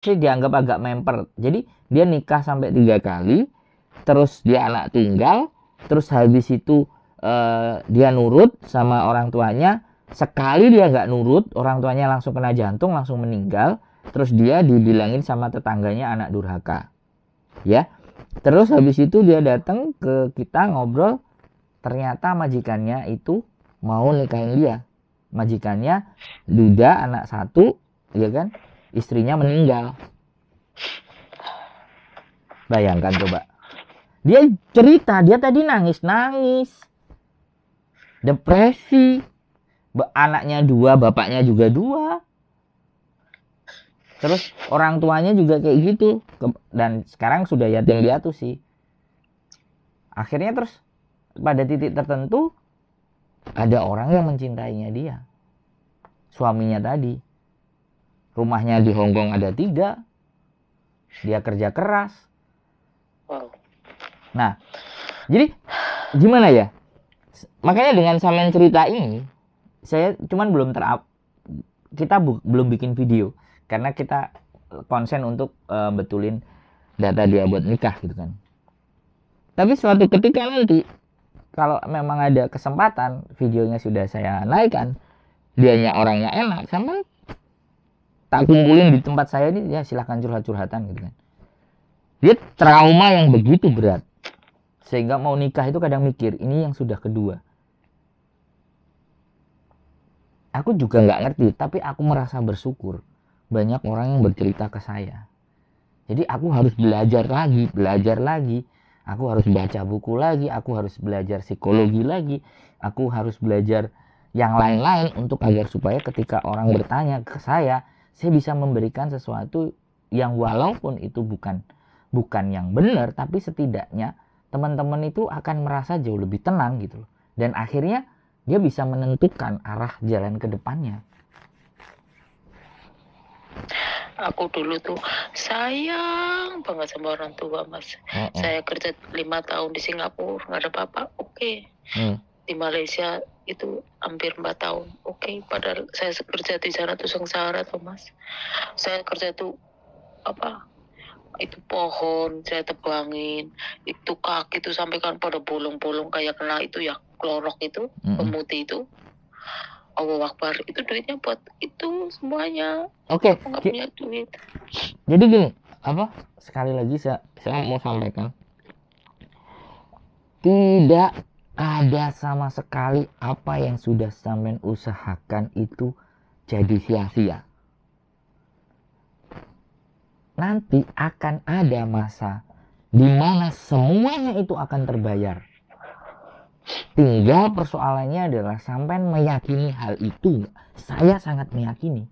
dianggap agak memper. Jadi dia nikah sampai 3 kali, terus dia anak tunggal, terus habis itu dia nurut sama orang tuanya. Sekali dia nggak nurut, orang tuanya langsung kena jantung, langsung meninggal. Terus dia dibilangin sama tetangganya anak durhaka, ya. Terus habis itu dia datang ke kita ngobrol, ternyata majikannya itu mau nikahin dia. Majikannya duda, anak 1, ya kan, istrinya meninggal. Bayangkan coba. Dia cerita, dia tadi nangis, depresi, anaknya 2, bapaknya juga 2. Terus orang tuanya juga kayak gitu, dan sekarang sudah yatim piatu sih. Akhirnya terus pada titik tertentu ada orang yang mencintainya dia, suaminya tadi. Rumahnya di Hongkong ada 3, dia kerja keras. Nah, jadi gimana ya? Makanya dengan Samen cerita ini, saya cuman belum kita belum bikin video karena kita konsen untuk betulin data dia buat nikah gitu kan. Tapi suatu ketika nanti kalau memang ada kesempatan, videonya sudah saya naikkan, dianya orangnya enak, sama tak kumpulin di tempat saya ini, ya silahkan curhat-curhatan gitu kan. Dia trauma yang begitu berat sehingga mau nikah itu kadang mikir, ini yang sudah kedua. Aku juga nggak ngerti, tapi aku merasa bersyukur banyak orang yang bercerita ke saya. Jadi aku harus belajar lagi. Aku harus baca buku lagi, aku harus belajar psikologi lagi, aku harus belajar yang lain-lain untuk agar supaya ketika orang bertanya ke saya bisa memberikan sesuatu yang walaupun itu bukan yang benar, tapi setidaknya teman-teman itu akan merasa jauh lebih tenang gitu. Dan akhirnya dia bisa menentukan arah jalan ke depannya. Aku dulu tuh sayang banget sama orang tua, Mas. Saya kerja 5 tahun di Singapura, nggak ada apa-apa, oke. Di Malaysia itu hampir 4 tahun, oke. Padahal saya kerja di sana tuh sengsara tuh, Mas. Saya kerja tuh itu pohon saya tebangin, itu kaki tuh sampai kan pada bolong-bolong kayak kena itu ya, klorok itu, pemutih itu. Allah Akbar, itu duitnya buat itu semuanya. Oke. Aku nggak punya duit. Jadi gini, sekali lagi saya mau sampaikan, tidak ada sama sekali apa yang sudah sampean usahakan itu jadi sia-sia. Nanti akan ada masa di mana semuanya itu akan terbayar. Tinggal persoalannya adalah sampean meyakini hal itu. Saya sangat meyakini.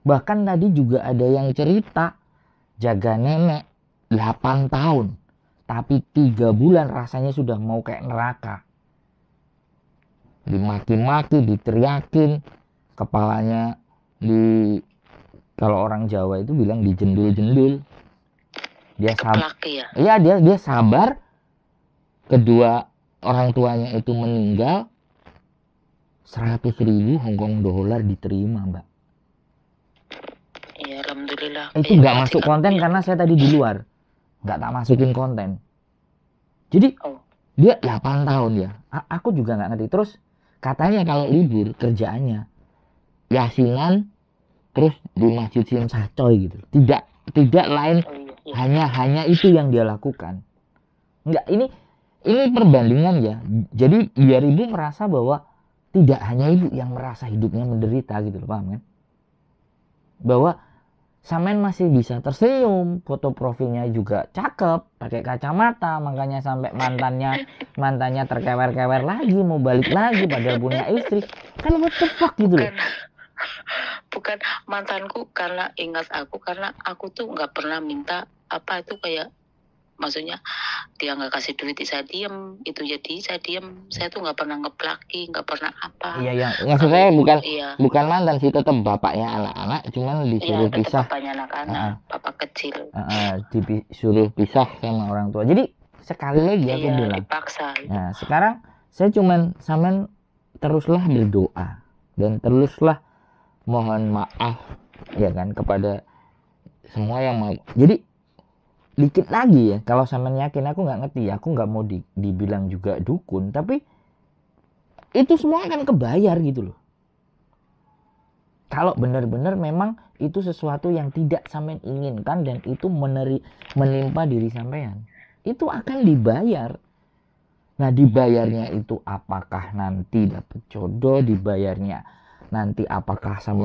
Bahkan tadi juga ada yang cerita jaga nenek 8 tahun, tapi 3 bulan rasanya sudah mau kayak neraka. Dimaki-maki, diteriakin, kepalanya kalau orang Jawa itu bilang dijendul-jendul. Dia sabar. Iya, dia sabar. Kedua orang tuanya itu meninggal, 100.000 Hongkong dolar diterima, Mbak. Iya, alhamdulillah. Itu nggak masuk konten karena saya tadi di luar, nggak tak masukin konten. Jadi dia 8 tahun ya. Aku juga nggak ngerti. Terus katanya kalau libur kerjaannya yasinan, terus di Masjid Sim Sacoy gitu. Tidak lain, hanya itu yang dia lakukan. Enggak, ini perbandingan ya. Jadi biar ibu merasa bahwa tidak hanya ibu yang merasa hidupnya menderita gitu loh, paham kan? Bahwa Samen masih bisa tersenyum, foto profilnya juga cakep, pakai kacamata, makanya sampai mantannya terkewer-kewer lagi, mau balik lagi padahal punya istri. Kan what the fuck gitu loh. Bukan mantanku karena ingat aku, karena aku tuh nggak pernah minta apa itu, kayak maksudnya dia nggak kasih duit saya diem, itu jadi saya diem. Saya tuh nggak pernah ngeplaki, nggak pernah apa. Iya, maksud saya bukan mantan sih, tetap bapaknya anak-anak, cuman disuruh pisah. Bapaknya anak-anak, bapak kecil. Disuruh pisah sama orang tua. Jadi sekali lagi aku bilang, dipaksa. Nah sekarang saya cuman Samen teruslah berdoa dan teruslah mohon maaf ya kan kepada semua yang mau. Jadi dikit lagi ya, kalau sampean yakin, aku nggak ngerti, aku nggak mau dibilang juga dukun, tapi itu semua akan kebayar gitu loh. Kalau benar-benar memang itu sesuatu yang tidak sampean inginkan dan itu menimpa diri sampean, itu akan dibayar. Nah, dibayarnya itu apakah nanti dapat jodoh, dibayarnya nanti apakah sampean